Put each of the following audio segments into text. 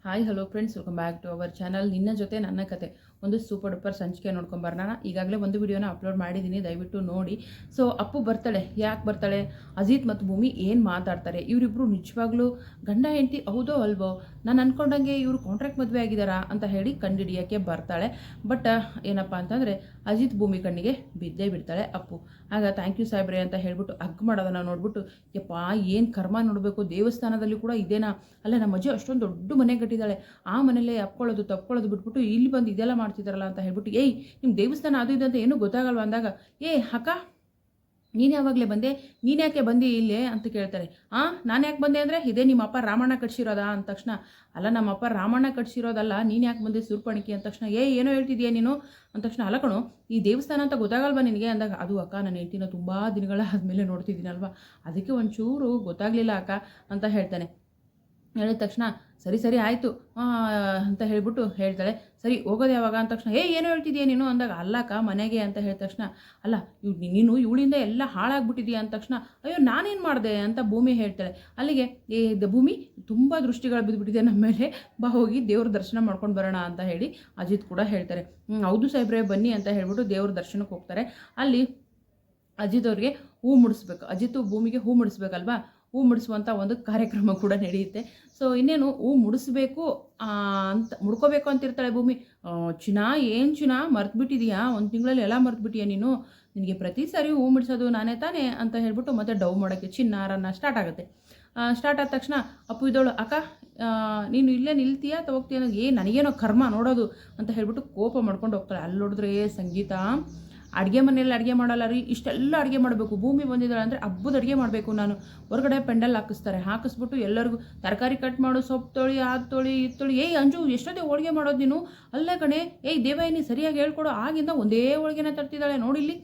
Hi hello friends, welcome back to our channel. ನಿನ್ನ ಜೊತೆ ನನ್ನ ಕತೆ ಒಂದು ಸೂಪರ್ ಡೂಪರ್ ಸಂಚಿಕೆ ನೋಡ್ಕೊಂಬರೋಣ. ಈಗಾಗಲೇ ಒಂದು ವಿಡಿಯೋನ ಅಪ್ಲೋಡ್ ಮಾಡಿದ್ದೀನಿ, ದಯವಿಟ್ಟು ನೋಡಿ. ಸೊ ಅಪ್ಪು ಬರ್ತಾಳೆ. ಯಾಕೆ ಬರ್ತಾಳೆ? ಅಜಿತ್ ಮತ್ತು ಭೂಮಿ ಏನು ಮಾತಾಡ್ತಾರೆ? ಇವರಿಬ್ಬರು ನಿಜವಾಗ್ಲೂ ಗಂಡ ಹೆಂಡತಿ ಹೌದೋ ಅಲ್ವೋ? ನಾನು ಅಂದ್ಕೊಂಡಂಗೆ ಇವರು ಕಾಂಟ್ರಾಕ್ಟ್ ಮದುವೆ ಆಗಿದ್ದಾರಾ ಅಂತ ಹೇಳಿ ಕಂಡುಹಿಡಿಯೋಕ್ಕೆ ಬರ್ತಾಳೆ. ಬಟ್ ಏನಪ್ಪ ಅಂತಂದರೆ ಅಜಿತ್ ಭೂಮಿ ಕಣ್ಣಿಗೆ ಬಿದ್ದೇ ಬಿಡ್ತಾಳೆ ಅಪ್ಪು. ಆಗ ಥ್ಯಾಂಕ್ ಯು ಸಾಹೇಬ್ರೆ ಅಂತ ಹೇಳ್ಬಿಟ್ಟು ಹಗ್ ಮಾಡೋದನ್ನು ನೋಡ್ಬಿಟ್ಟು, ಯಪ್ಪ ಏನು ಕರ್ಮ ನೋಡಬೇಕು, ದೇವಸ್ಥಾನದಲ್ಲಿ ಕೂಡ ಇದೇನಾ? ಅಲ್ಲ, ನಮ್ಮ ಅಜ್ಜಿ ಅಷ್ಟೊಂದು ದೊಡ್ಡ ಮನೆ ಕಟ್ಟಿದ್ದಾಳೆ, ಆ ಮನೇಲೆ ಅಪ್ಕೊಳ್ಳೋದು ತಪ್ಕೊಳ್ಳೋದು ಬಿಟ್ಬಿಟ್ಟು ಇಲ್ಲಿ ಬಂದು ಇದೆಲ್ಲ ಮಾಡ್ತಿದ್ದಾರಲ್ಲ ಅಂತ ಹೇಳ್ಬಿಟ್ಟು, ಏಯ್ ನಿಮ್ಮ ದೇವಸ್ಥಾನ ಅದು ಇದು ಅಂತ ಏನೂ ಗೊತ್ತಾಗಲ್ವ ಅಂದಾಗ, ಅಕ್ಕ ನೀನು ಯಾವಾಗಲೇ ಬಂದೆ, ನೀನು ಯಾಕೆ ಬಂದು ಇಲ್ಲೇ ಅಂತ ಕೇಳ್ತಾರೆ. ನಾನು ಯಾಕೆ ಬಂದೆ ಅಂದರೆ, ಇದೇ ನಿಮ್ಮ ಅಪ್ಪ ರಾಮಣ್ಣ ಕಟ್ಸಿರೋದಾ ಅಂದ ತಕ್ಷಣ, ಅಲ್ಲ ನಮ್ಮ ಅಪ್ಪ ರಾಮಣ್ಣ ಕಟ್ಸಿರೋದಲ್ಲ, ನೀನು ಯಾಕೆ ಬಂದೆ ಸೂರ್ಪಣಿಕೆ ಅಂದ ತಕ್ಷಣ, ಏನೋ ಹೇಳ್ತಿದ್ಯಾ ನೀನು ಅಂದ ತಕ್ಷಣ, ಅಲ್ಲ ಕಣೋ ಈ ದೇವಸ್ಥಾನ ಅಂತ ಗೊತ್ತಾಗಲ್ವಾ ನಿನಗೆ ಅಂದಾಗ, ಅದು ಅಕ್ಕ ನನ್ನ ಹೆಂಡತಿನ ತುಂಬ ದಿನಗಳ ಆದಮೇಲೆ ನೋಡ್ತಿದ್ದೀನಲ್ವ, ಅದಕ್ಕೆ ಒಂಚೂರು ಗೊತ್ತಾಗಲಿಲ್ಲ ಅಕ್ಕ ಅಂತ ಹೇಳ್ತಾನೆ. ಹೇಳಿದ ತಕ್ಷಣ ಸರಿ ಸರಿ ಆಯಿತು ಅಂತ ಹೇಳ್ಬಿಟ್ಟು ಹೇಳ್ತಾಳೆ. ಸರಿ ಹೋಗೋದು ಯಾವಾಗ ಅಂದ ತಕ್ಷಣ, ಏನೋ ಹೇಳ್ತಿದ್ಯಾ ನೀನು ಅಂದಾಗ, ಅಲ್ಲಕ್ಕ ಮನೆಗೆ ಅಂತ ಹೇಳಿದ ತಕ್ಷಣ, ಅಲ್ಲ ನೀನು ಇವಳಿಂದ ಎಲ್ಲ ಹಾಳಾಗ್ಬಿಟ್ಟಿದೀಯ ಅಂದ ತಕ್ಷಣ, ಅಯ್ಯೋ ನಾನೇನು ಮಾಡಿದೆ ಅಂತ ಭೂಮಿ ಹೇಳ್ತಾಳೆ. ಅಲ್ಲಿಗೆ ಭೂಮಿ ತುಂಬ ದೃಷ್ಟಿಗಳು ಬಿದ್ದುಬಿಟ್ಟಿದೆ ನಮ್ಮ ಮೇಲೆ, ಬಾ ಹೋಗಿ ದೇವ್ರ ದರ್ಶನ ಮಾಡ್ಕೊಂಡು ಬರೋಣ ಅಂತ ಹೇಳಿ ಅಜಿತ್ ಕೂಡ ಹೇಳ್ತಾರೆ. ಹೌದು ಸಾಹೇಬ್ರೆ ಬನ್ನಿ ಅಂತ ಹೇಳ್ಬಿಟ್ಟು ದೇವ್ರ ದರ್ಶನಕ್ಕೆ ಹೋಗ್ತಾರೆ. ಅಲ್ಲಿ ಅಜಿತ್ ಅವ್ರಿಗೆ ಹೂ ಮುಡಿಸ್ಬೇಕು, ಅಜಿತ್ ಭೂಮಿಗೆ ಹೂ ಮುಡಿಸ್ಬೇಕಲ್ವಾ, ಹೂ ಮುಡಿಸುವಂಥ ಒಂದು ಕಾರ್ಯಕ್ರಮ ಕೂಡ ನಡೆಯುತ್ತೆ. ಸೊ ಇನ್ನೇನು ಹೂ ಮುಡಿಸ್ಬೇಕು ಅಂತ ಮುಡ್ಕೋಬೇಕು ಅಂತಿರ್ತಾಳೆ ಭೂಮಿ. ಏನು ಚಿನ್ನ ಮರ್ತ್ಬಿಟ್ಟಿದೀಯಾ, ಒಂದು ತಿಂಗಳಲ್ಲಿ ಎಲ್ಲ ಮರ್ತ್ಬಿಟ್ಟಿಯಾ ನೀನು, ನಿನಗೆ ಪ್ರತಿ ಸಾರಿ ಹೂ ಮುಡಿಸೋದು ನಾನೇ ತಾನೇ ಅಂತ ಹೇಳ್ಬಿಟ್ಟು ಮತ್ತೆ ಡವ್ ಮಾಡೋಕ್ಕೆ ಚಿನ್ನಾರನ್ನ ಸ್ಟಾರ್ಟ್ ಆಗುತ್ತೆ. ಸ್ಟಾರ್ಟ್ ಆದ ತಕ್ಷಣ ಅಪ್ಪು ಇದ್ದವಳು, ಅಕ್ಕ ನೀನು ಇಲ್ಲೇ ನಿಲ್ತೀಯಾ ಅಥವಾ ಹೋಗ್ತೀಯ ಅನ್ನೋದು, ನನಗೇನೋ ಕರ್ಮ ನೋಡೋದು ಅಂತ ಹೇಳ್ಬಿಟ್ಟು ಕೋಪ ಮಾಡ್ಕೊಂಡು ಹೋಗ್ತಾಳೆ. ಅಲ್ಲಿ ನೋಡಿದ್ರೆ ಸಂಗೀತ ಅಡುಗೆ ಮನೆಯಲ್ಲಿ ಅಡುಗೆ ಮಾಡಲ್ಲ ರೀ, ಇಷ್ಟೆಲ್ಲ ಅಡುಗೆ ಮಾಡಬೇಕು, ಭೂಮಿ ಬಂದಿದ್ದಾಳೆ ಅಂದರೆ ಹಬ್ಬದ ಅಡುಗೆ ಮಾಡಬೇಕು. ನಾನು ಹೊರಗಡೆ ಪೆಂಡಲ್ ಹಾಕಿಸ್ಬಿಟ್ಟು ಎಲ್ಲರಿಗೂ ತರಕಾರಿ ಕಟ್ ಮಾಡು, ಸೊಪ್ಪು ತೊಳಿ, ಅದು ತೊಳಿ, ಇದು ತೊಳಿ. ಅಂಜು ಎಷ್ಟೊತ್ತೇ ಹೋಳಿಗೆ ಮಾಡೋದು ನೀನು? ಅಲ್ಲೇ ಕಣೆ, ದೇವಯ್ಯನಿ ಸರಿಯಾಗಿ ಹೇಳ್ಕೊಡು, ಆಗಿಂದ ಒಂದೇ ಹೋಳಿಗೆನ ತರ್ತಿದ್ದಾಳೆ ನೋಡಿಲ್ಲಿ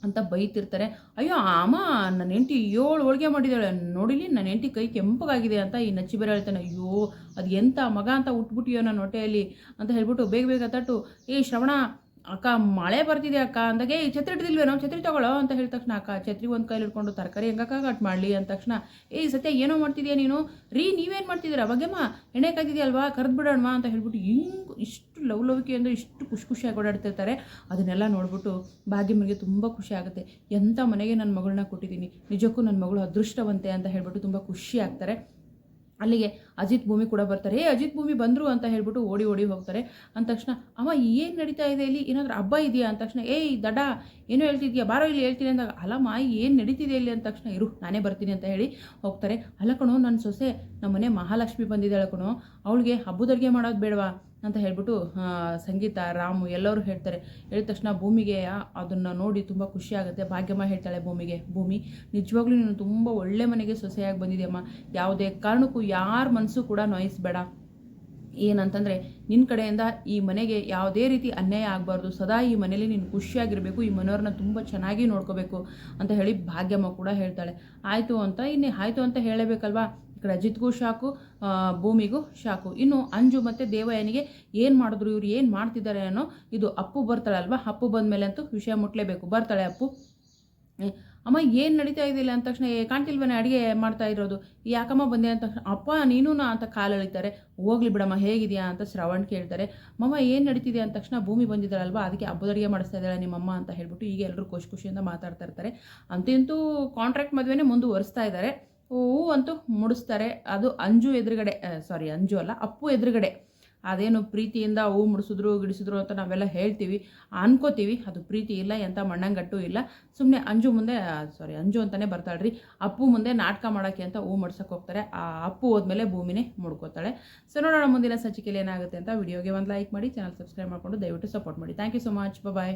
ಅಂತ ಬೈತಿರ್ತಾರೆ. ಅಯ್ಯೋ ಅಮ್ಮ, ನನ್ನ ಹೆಂಡತಿ 7 ಹೋಳಿಗೆ ಮಾಡಿದ್ದಾಳೆ ನೋಡಿಲಿ, ನನ್ನ ಹೆಂಡತಿ ಕೈ ಕೆಂಪಗಾಗಿದೆ ಅಂತ ಈ ನಚ್ಚಿ ಬೇರೆ ಹೇಳ್ತಾನೆ. ಅಯ್ಯೋ ಅದು ಎಂಥ ಮಗ ಅಂತ ಉಟ್ಬಿಟ್ಟಿಯೋ ನನ್ನ ಹೊಟ್ಟೆಯಲ್ಲಿ ಅಂತ ಹೇಳ್ಬಿಟ್ಟು ಬೇಗ ಬೇಗ ತಟ್ಟು, ಶ್ರವಣ ಅಕ್ಕ ಮಳೆ ಬರ್ತಿದೆ ಅಕ್ಕ ಅಂದಾಗೆ, ಛತ್ರಿ ಹಿಡಿದಿಲ್ವೇನೋ, ಛತ್ರಿ ತಗೊಳ್ಳೋ ಅಂತ ಹೇಳಿದ ತಕ್ಷಣ, ಅಕ್ಕ ಛತ್ರಿ ಒಂದು ಕೈಲಿ ಹಿಡ್ಕೊಂಡು ತರಕಾರಿ ಹೆಂಗಕ್ಕ ಕಟ್ ಮಾಡಲಿ ಅಂದ ತಕ್ಷಣ, ಸತ್ಯ ಏನೋ ಮಾಡ್ತಿದ್ಯಾ ನೀನು ರೀ, ನೀವೇನು ಮಾಡ್ತಿದ್ದೀರಾ ಬಗ್ಗೆಮ್ಮ, ಎಣ್ಣೆ ಕಾಯ್ತಿದೆಯಲ್ವಾ ಕರೆದು ಬಿಡೋಣವಾ ಅಂತ ಹೇಳ್ಬಿಟ್ಟು ಇಷ್ಟು ಲವ್ಲವಿಕೆ ಅಂದರೆ ಇಷ್ಟು ಖುಷಿಯಾಗಿ ಓಡಾಡ್ತಿರ್ತಾರೆ. ಅದನ್ನೆಲ್ಲ ನೋಡ್ಬಿಟ್ಟು ಭಾಗ್ಯಮ್ಮನಿಗೆ ತುಂಬ ಖುಷಿ ಆಗುತ್ತೆ. ಎಂಥ ಮನೆಗೆ ನನ್ನ ಮಗಳನ್ನ ಕೊಟ್ಟಿದ್ದೀನಿ, ನಿಜಕ್ಕೂ ನನ್ನ ಮಗಳು ಅದೃಷ್ಟವಂತೆ ಅಂತ ಹೇಳ್ಬಿಟ್ಟು ತುಂಬ ಖುಷಿ ಆಗ್ತಾರೆ. ಅಲ್ಲಿಗೆ ಅಜಿತ್ ಭೂಮಿ ಕೂಡ ಬರ್ತಾರೆ. ಅಜಿತ್ ಭೂಮಿ ಬಂದರು ಅಂತ ಹೇಳ್ಬಿಟ್ಟು ಓಡಿ ಹೋಗ್ತಾರೆ. ಅಂದ ತಕ್ಷಣ, ಅಮ್ಮ ಏನು ನಡೀತಾ ಇದೆ ಇಲ್ಲಿ, ಏನಾದರೂ ಹಬ್ಬ ಇದೆಯಾ ಅಂದ ತಕ್ಷಣ, ದಡ ಏನೋ ಹೇಳ್ತಿದ್ಯಾ, ಬಾರೋ ಇಲ್ಲಿ ಹೇಳ್ತೀನಿ ಅಂದಾಗ, ಅಲ್ಲಮ್ಮ ಏನು ನಡೀತಿದೆ ಇಲ್ಲಿ ಅಂದ ತಕ್ಷಣ, ಇರು ನಾನೇ ಬರ್ತೀನಿ ಅಂತ ಹೇಳಿ ಹೋಗ್ತಾರೆ. ಅಲ್ಲ ಕಣೋ, ನನ್ನ ಸೊಸೆ ನಮ್ಮ ಮನೆ ಮಹಾಲಕ್ಷ್ಮಿ ಬಂದಿದ್ದಾಳೆ ಕಣೋ, ಅವಳಿಗೆ ಹಬ್ಬದ ಅಡುಗೆ ಮಾಡೋದು ಬೇಡವಾ ಅಂತ ಹೇಳ್ಬಿಟ್ಟು ಸಂಗೀತ, ರಾಮು ಎಲ್ಲರೂ ಹೇಳ್ತಾರೆ. ಹೇಳಿದ ತಕ್ಷಣ ಭೂಮಿಗೆ ಅದನ್ನು ನೋಡಿ ತುಂಬ ಖುಷಿ ಆಗುತ್ತೆ. ಭಾಗ್ಯಮ್ಮ ಹೇಳ್ತಾಳೆ ಭೂಮಿಗೆ, ಭೂಮಿ ನಿಜವಾಗ್ಲೂ ನೀನು ತುಂಬ ಒಳ್ಳೆ ಮನೆಗೆ ಸೊಸೆಯಾಗಿ ಬಂದಿದೆಯಮ್ಮ, ಯಾವುದೇ ಕಾರಣಕ್ಕೂ ಯಾರ ಮನಸ್ಸು ಕೂಡ ನೋಯಿಸಬೇಡ. ಏನಂತಂದರೆ ನಿನ್ನ ಕಡೆಯಿಂದ ಈ ಮನೆಗೆ ಯಾವುದೇ ರೀತಿ ಅನ್ಯಾಯ ಆಗಬಾರ್ದು, ಸದಾ ಈ ಮನೇಲಿ ನೀನು ಖುಷಿಯಾಗಿರಬೇಕು, ಈ ಮನೆಯವ್ರನ್ನ ತುಂಬ ಚೆನ್ನಾಗಿ ನೋಡ್ಕೋಬೇಕು ಅಂತ ಹೇಳಿ ಭಾಗ್ಯಮ್ಮ ಕೂಡ ಹೇಳ್ತಾಳೆ. ಆಯಿತು ಅಂತ ಹೇಳಬೇಕಲ್ವಾ. ಈ ಕಡೆ ಅಜಿತ್ಗೂ ಶಾಕು, ಭೂಮಿಗೂ ಶಾಕು. ಇನ್ನು ಅಂಜು ಮತ್ತು ದೇವಯ್ಯನಿಗೆ ಏನು ಮಾಡಿದ್ರು, ಇವ್ರು ಏನು ಮಾಡ್ತಿದ್ದಾರೆ ಅನ್ನೋ ಇದು ಅಪ್ಪು ಬರ್ತಾಳಲ್ವ, ಅಪ್ಪು ಬಂದಮೇಲೆ ಅಂತೂ ವಿಷಯ ಮುಟ್ಲೇಬೇಕು. ಬರ್ತಾಳೆ ಅಪ್ಪು, ಅಮ್ಮ ಏನು ನಡೀತಾ ಇದೆಯಲ್ಲ ಅಂದ ತಕ್ಷಣ, ಕಾಣ್ತಿಲ್ವನೇ ಅಡುಗೆ ಮಾಡ್ತಾ ಇರೋದು, ಯಾಕಮ್ಮ ಬಂದೆ ಅಂತ ತಕ್ಷಣ, ಅಪ್ಪ ನೀನು ಅಂತ ಕಾಲೆಳಿತಾರೆ. ಹೋಗ್ಲಿ ಬಿಡಮ್ಮ ಹೇಗಿದೆಯಾ ಅಂತ ಶ್ರವಣ್ ಕೇಳ್ತಾರೆ. ಮಮ್ಮ ಏನು ನಡೀತಿದೆ ಅಂದ ತಕ್ಷಣ, ಭೂಮಿ ಬಂದಿದ್ದಾಳಲ್ವ ಅದಕ್ಕೆ ಹಬ್ಬದ ಅಡುಗೆ ಮಾಡಿಸ್ತಾ ಇದ್ದಾಳೆ ನಿಮ್ಮಮ್ಮ ಅಂತ ಹೇಳ್ಬಿಟ್ಟು ಈಗ ಎಲ್ಲರೂ ಖುಷಿಯಿಂದ ಮಾತಾಡ್ತಾ ಇರ್ತಾರೆ. ಅಂತೂ ಕಾಂಟ್ರಾಕ್ಟ್ ಮದುವೆನೇ ಮುಂದುವರಿಸ್ತಾ ಇದ್ದಾರೆ. ಹೂ ಅಂತೂ ಮುಡಿಸ್ತಾರೆ. ಅದು ಅಂಜು ಎದುರುಗಡೆ, ಅಂಜು ಅಲ್ಲ ಅಪ್ಪು ಎದುರುಗಡೆ. ಅದೇನು ಪ್ರೀತಿಯಿಂದ ಹೂ ಮುಡಿಸಿದ್ರು ಗಿಡಿಸಿದ್ರು ಅಂತ ನಾವೆಲ್ಲ ಹೇಳ್ತೀವಿ, ಅನ್ಕೋತೀವಿ. ಅದು ಪ್ರೀತಿ ಇಲ್ಲ, ಎಂಥ ಮಣ್ಣಂಗಟ್ಟು ಇಲ್ಲ. ಸುಮ್ಮನೆ ಅಂಜು ಮುಂದೆ ಅಂಜು ಅಂತಲೇ ಬರ್ತಾಳ್ರಿ, ಅಪ್ಪು ಮುಂದೆ ನಾಟಕ ಮಾಡೋಕ್ಕೆ ಅಂತ ಹೂ ಮುಡ್ಸೋಕೆ ಹೋಗ್ತಾರೆ. ಆ ಅಪ್ಪು ಹೋದ್ಮೇಲೆ ಭೂಮಿನೇ ಮುಡ್ಕೋತಾಳೆ. ಸೊ ನೋಡೋಣ ಮುಂದಿನ ಸಂಚಿಕೆಯಲ್ಲಿ ಏನಾಗುತ್ತೆ ಅಂತ. ವಿಡಿಯೋಗೆ ಒಂದು ಲೈಕ್ ಮಾಡಿ, ಚಾನಲ್ ಸಬ್ಸ್ಕ್ರೈಬ್ ಮಾಡಿಕೊಂಡು ದಯವಿಟ್ಟು ಸಪೋರ್ಟ್ ಮಾಡಿ. Thank you so much, bye.